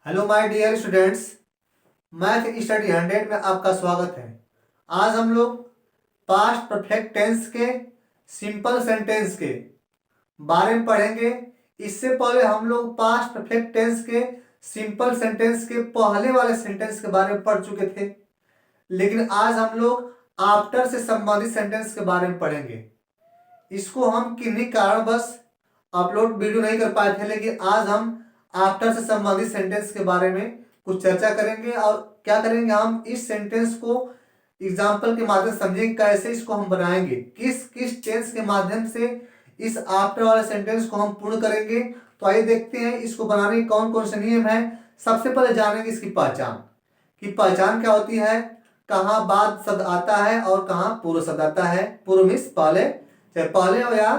Hello my dear students. Math study 100 में आपका स्वागत है। आज हम लोग पास्ट परफेक्ट टेंस के सिंपल सेंटेंस के बारे में पढ़ेंगे। इससे पहले हम लोग पास्ट परफेक्ट टेंस के सिंपल सेंटेंस के पहले वाले सेंटेंस के बारे में पढ़ चुके थे, लेकिन आज हम लोग आफ्टर से संबंधित सेंटेंस के बारे में पढ़ेंगे। इसको हम किन्हीं कारणवश अपलोड वीडियो नहीं कर पाए थे, लेकिन आज हम आफ्टर से संबंधित सेंटेंस के बारे में कुछ चर्चा करेंगे। और क्या करेंगे, हम इस सेंटेंस को एग्जाम्पल के माध्यम से समझेंगे कैसे इसको हम बनाएंगे, किस किस टेंस के माध्यम से इस आफ्टर वाले सेंटेंस को हम पूर्ण करेंगे। तो आइए देखते हैं इसको बनाने के कौन कौन से नियम है। सबसे पहले जानेंगे इसकी पहचान कि पहचान क्या होती है, कहाँ बाद शब्द आता है और कहाँ पूर्व शब्द आता है। पूर्व मीन्स पहले, चाहे पहले हो या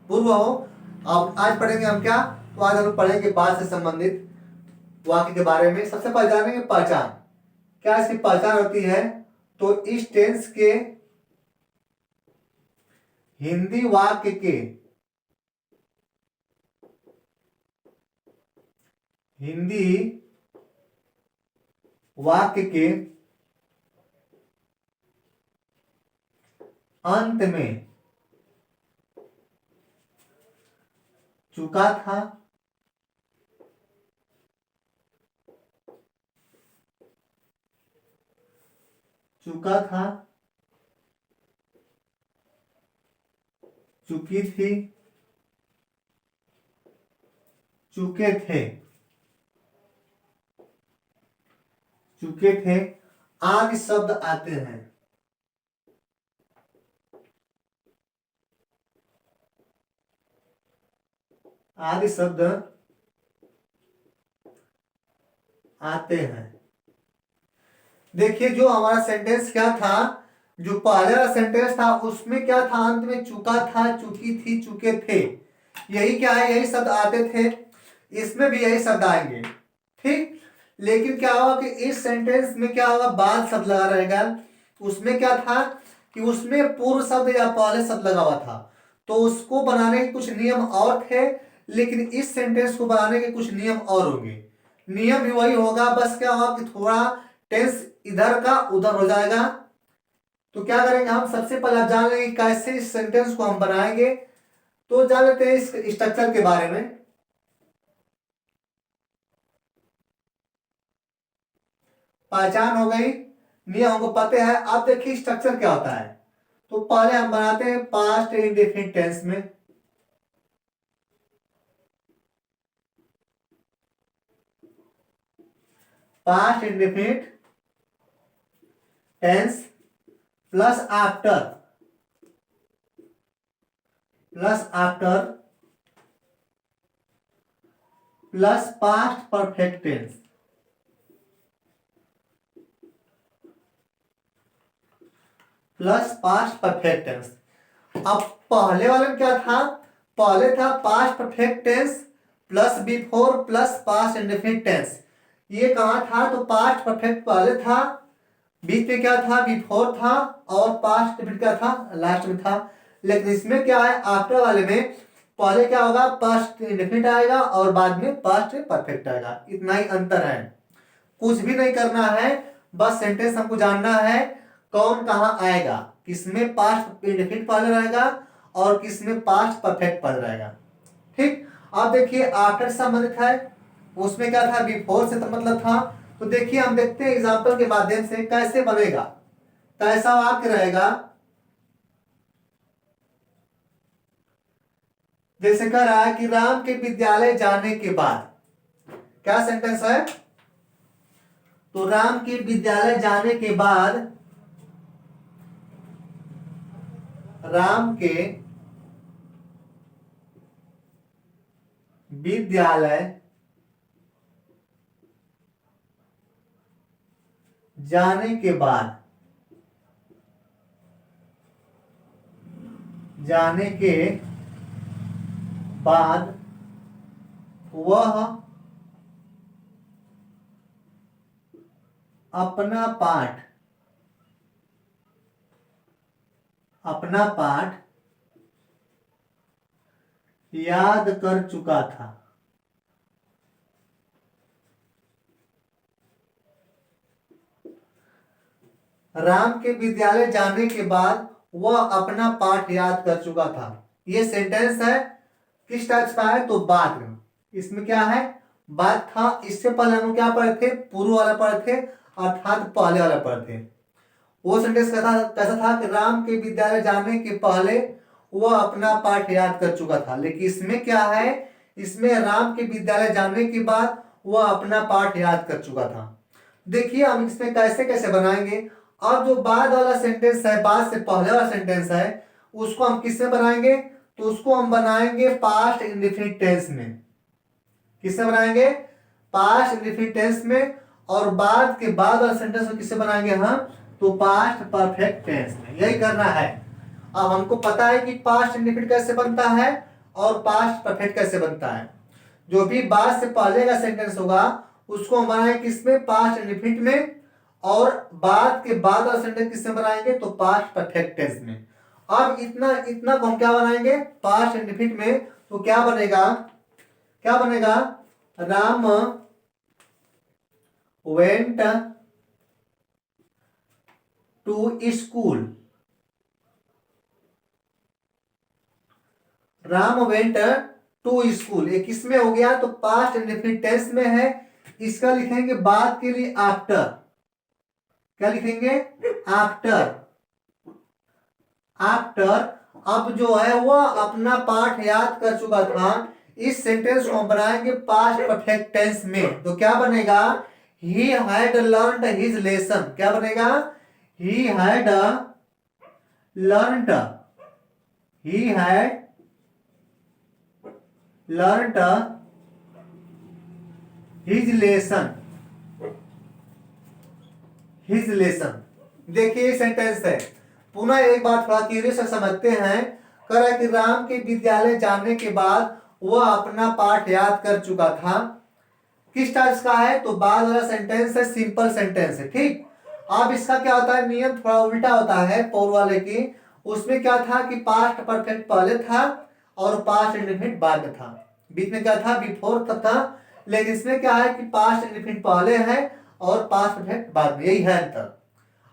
पूर्व हो। अब आज पढ़ेंगे हम क्या, तो आज हम पढ़ेंगे बाद से संबंधित वाक्य के बारे में। सबसे पहले जानेंगे पहचान, क्या इसकी पहचान होती है। तो इस टेंस के हिंदी वाक्य के अंत में चुका था, चुकी थी, चुके थे आदि शब्द आते हैं। आदि शब्द आते हैं। देखिए, जो हमारा सेंटेंस क्या था, जो पहले वाला सेंटेंस था उसमें क्या था, अंत में चुका था, चुकी थी, चुके थे, यही क्या है, यही शब्द आते थे। इसमें भी यही शब्द आएंगे, ठीक। लेकिन क्या होगा कि इस सेंटेंस में क्या होगा, बाद शब्द लगा रहेगा। उसमें क्या था कि उसमें पूर्व शब्द या पहले शब्द लगा हुआ था, तो उसको बनाने के कुछ नियम और थे, लेकिन इस सेंटेंस को बनाने के कुछ नियम और होंगे। नियम भी वही होगा, बस क्या होगा कि थोड़ा टेंस इधर का उधर हो जाएगा। तो क्या करेंगे हम, सबसे पहले आप जान लेंगे कैसे इस सेंटेंस को हम बनाएंगे। तो जान लेते हैं इस स्ट्रक्चर के बारे में। पहचान हो गई, नियम हमको पता है। अब देखिए स्ट्रक्चर क्या होता है। तो पहले हम बनाते हैं पास्ट इंडेफिनिट टेंस में। Past indefinite tense plus after plus past perfect tense. अब पहले वाले में क्या था, पहले था past perfect tense plus before plus past indefinite tense. ये कहाँ था, तो पास्ट परफेक्ट पहले था, बीच में क्या था, बिफोर था, और पास्ट इंडेफिनिट क्या था, लास्ट में था। लेकिन इसमें क्या है, आफ्टर वाले में पहले क्या होगा, पास्ट इंडेफिनिट आएगा और बाद में पास्ट परफेक्ट आएगा। इतना ही अंतर है, कुछ भी नहीं करना है, बस सेंटेंस हमको जानना है कौन कहाँ आएगा, किसमें पास्ट इंडेफिनिट पहले रहेगा और किसमें पास्ट परफेक्ट पहले रहेगा, ठीक। अब देखिए आफ्टर से संबंधित है, उसमें क्या था, बिफोर से तो मतलब था। तो देखिए हम देखते हैं एग्जांपल के माध्यम से कैसे बनेगा, कैसा वाक्य रहेगा। जैसे कह रहा है कि राम के विद्यालय जाने के बाद, क्या सेंटेंस है, तो राम के विद्यालय जाने के बाद राम के विद्यालय जाने के बाद वह अपना पाठ याद कर चुका था। राम के विद्यालय जाने के बाद वह अपना पाठ याद कर चुका था। ये सेंटेंस है किस टाइप का है, तो बाद में। इसमें क्या है, बात था। इससे पहले हम क्या पढ़े थे, पूर्व वाला पढ़े थे, अर्थात पहले वाला पढ़े थे। वो सेंटेंस कैसा था कि राम के विद्यालय जाने के पहले वह अपना पाठ याद कर चुका था। लेकिन इसमें क्या है, इसमें राम के विद्यालय जाने के बाद वह अपना पाठ याद कर चुका था। देखिए हम इसमें कैसे कैसे बनाएंगे। अब जो बाद वाला सेंटेंस है, बाद से पहले वाला सेंटेंस है, उसको हम किससे बनाएंगे, तो उसको हम बनाएंगे पास्ट इंडेफिनिट टेंस में। किससे बनाएंगे, पास्ट इंडेफिनिट टेंस में। और बाद के बाद वाला सेंटेंस को किससे बनाएंगे हम, तो पास्ट परफेक्ट टेंस में। यही करना है। अब हमको पता है कि पास्ट इंडेफिनिट कैसे बनता है और पास्ट परफेक्ट कैसे बनता है। जो भी बाद से पहले का सेंटेंस होगा उसको हम बनाएंगे किसमें, पास्ट इंडेफिनिट में। और बाद के बाद वाला सेंटेंस किससे बनाएंगे, तो पास्ट परफेक्ट टेंस में। अब इतना इतना को हम क्या बनाएंगे, पास्ट इंडेफिनिट में। तो क्या बनेगा, क्या बनेगा, Ram went to school. Ram went to school, ये किसमें हो गया, तो पास्ट इंडेफिनिट टेंस में है। इसका लिखेंगे बाद के लिए आफ्टर। क्या लिखेंगे, आफ्टर। आफ्टर। अब जो है वह अपना पाठ याद कर चुका था। इस सेंटेंस को हम बनाएंगे पास्ट परफेक्ट टेंस में। तो क्या बनेगा, he had learned his lesson. क्या बनेगा, he had learned, he had learned his lesson, his lesson. देखिए सेंटेंस है, पुनः एक बार थोड़ा क्लियर से समझते हैं। कह रहा है कि राम के विद्यालय जाने के बाद वह अपना पाठ याद कर चुका था। किस टाइप का है, तो बाद वाला सेंटेंस है, सिंपल सेंटेंस है। ठीक। अब इसका क्या होता है, नियम थोड़ा उल्टा होता है पूर्व वाले की। उसमें क्या था कि पास्ट परफेक्ट पहले था और पास्ट इंडेफिनिट बाद में था। बीच में क्या था, बिफोर तब था। लेकिन इसमें क्या है कि पास्ट इंडेफिनिट पहले है और पास्ट परफेक्ट बाद में। यही है अंतर।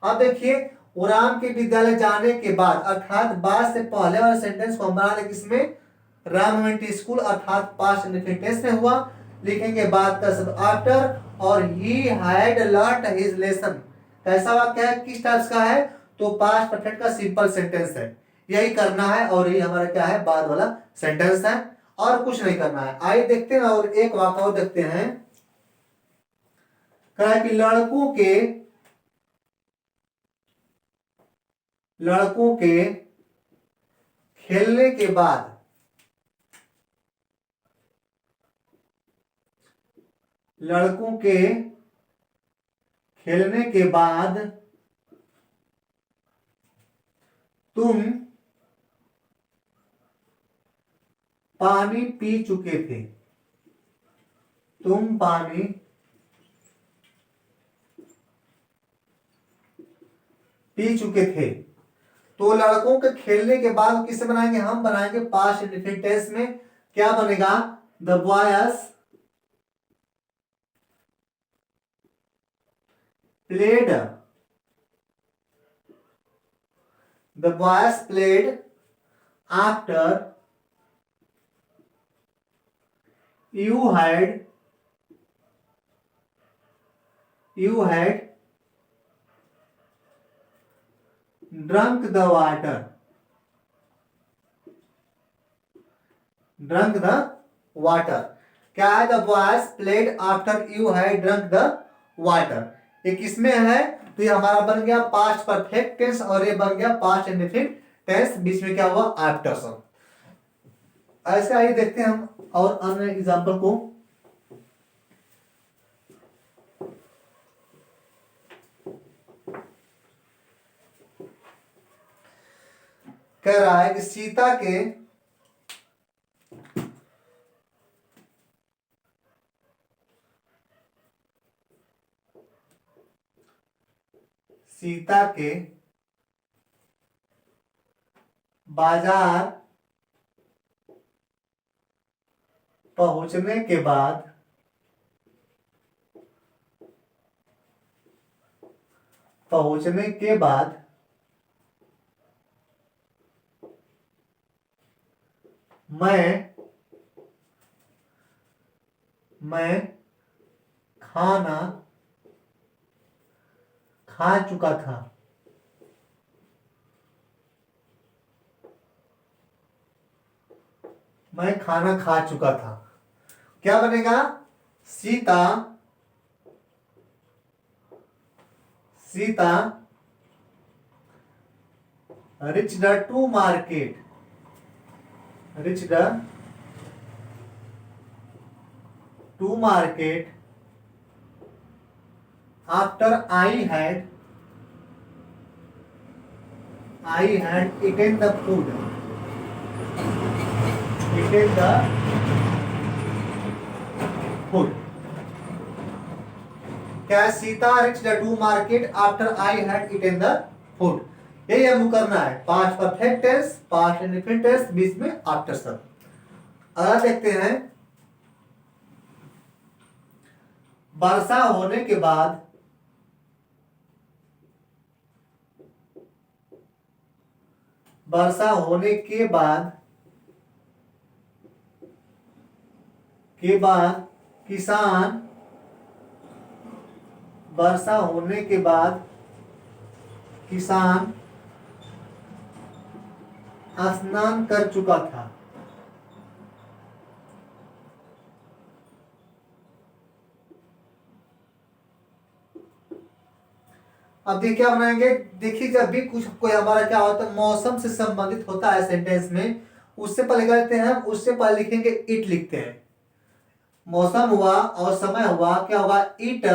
अब देखिए, वो राम के विद्यालय जाने के बाद अर्थात बाद से पहले वाले सेंटेंस को हम बना लेंगे किसमें, राम वेंट टू स्कूल, अर्थात पास्ट इंडेफिनिट टेंस में हुआ। लिखेंगे बाद का सब आफ्टर। और he had learned his lesson, कैसा वाक्य है, किस टाइप का है, तो पास्ट परफेक्ट का सिंपल सेंटेंस है। यही करना है और यही हमारा क्या है, बाद वाला सेंटेंस है। और कुछ नहीं करना है। आइए देखते हैं और एक वाक्य और देखते हैं। कहा कि लड़कों के खेलने के बाद, लड़कों के खेलने के बाद तुम पानी पी चुके थे, तुम पानी पी चुके थे। तो लड़कों के खेलने के बाद किसे बनाएंगे, हम बनाएंगे पास्ट इंडेफिनिट टेंस में। क्या बनेगा, the boys played, the boys played after you had drunk the water, drunk the water। क्या है, the boys played after you had drunk the water. ये किसमें है, तो ये हमारा बन गया पास्ट परफेक्ट टेंस और ये बन गया पास्ट इंडेफिनिट टेंस। बीच में क्या हुआ, आफ्टर सब। ऐसे आइए देखते हैं हम और अन्य एग्जांपल को। कह रहा है कि सीता के बाजार पहुंचने के बाद पहुंचने के बाद मैं खाना खा चुका था। मैं खाना खा चुका था। क्या बनेगा? Sita reached to market after I had eaten the food. क्या? Sita reached to market after I had eaten the food। यही हमको करना है। Past perfect tense, past indefinite tense, बीच में आफ्टर सब। अगला देखते हैं। वर्षा होने के बाद किसान स्नान कर चुका था। अब देखिए क्या बनाएंगे। देखिए जब भी कुछ कोई हमारा क्या होता है, मौसम से संबंधित होता है सेंटेंस में, उससे पहले क्या लिखते हैं हम? उससे पहले लिखेंगे इट लिखते हैं। मौसम हुआ और समय हुआ, क्या होगा? It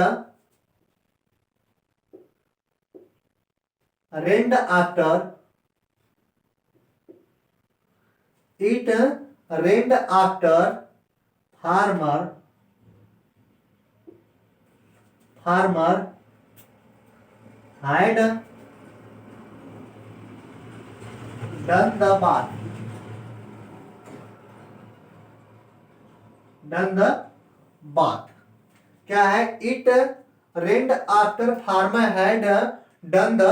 rained after farmer had done the bath। क्या है? It rained after farmer had done the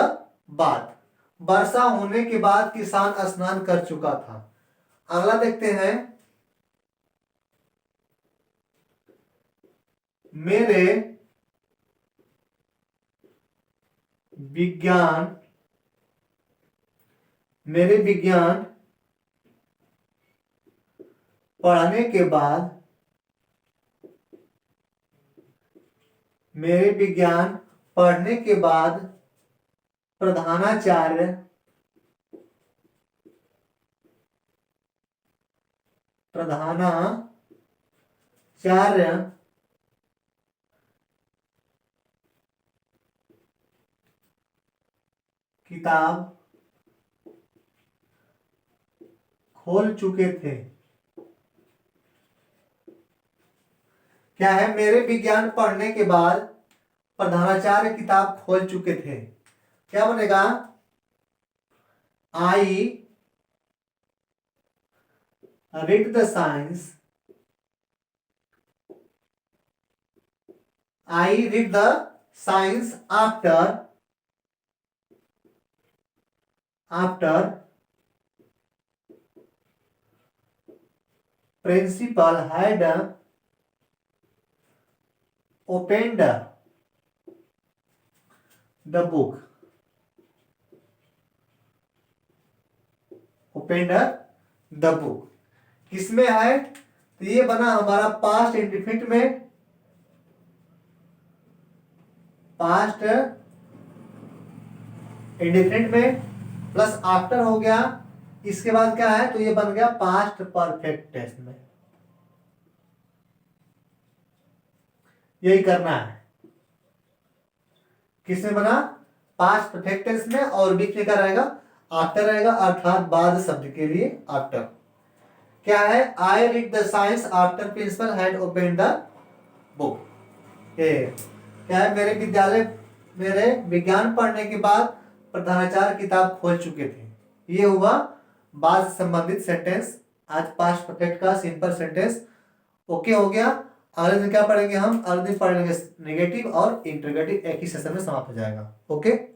bath. वर्षा होने के बाद किसान स्नान कर चुका था। अगला देखते हैं। मेरे विज्ञान पढ़ने के बाद प्रधानाचार्य किताब खोल चुके थे। क्या है? मेरे विज्ञान पढ़ने के बाद प्रधानाचार्य किताब खोल चुके थे। क्या बनेगा? I read the science after principal had opened the book। किसमें है? तो ये बना हमारा पास्ट इंडेफिनिट में, प्लस आफ्टर हो गया। इसके बाद क्या है? तो ये बन गया पास्ट परफेक्ट टेंस में। यही करना है। किसमें बना? पास्ट परफेक्ट टेंस में, और बीच में क्या रहेगा? आफ्टर रहेगा, अर्थात बाद शब्द के लिए आफ्टर। क्या है? I read the science after principal had open the book. क्या है? मेरे विज्ञान पढ़ने के बाद प्रधानाचार्य किताब खोल चुके थे। ये हुआ बाद से संबंधित सेंटेंस। आज पास्ट परफेक्ट का सिंपल सेंटेंस ओके हो गया। अगले दिन क्या पढ़ेंगे हम? अगले दिन पढ़ लेंगे नेगेटिव और इंटरोगेटिव, एक ही सेशन में समाप्त हो जाएगा। ओके।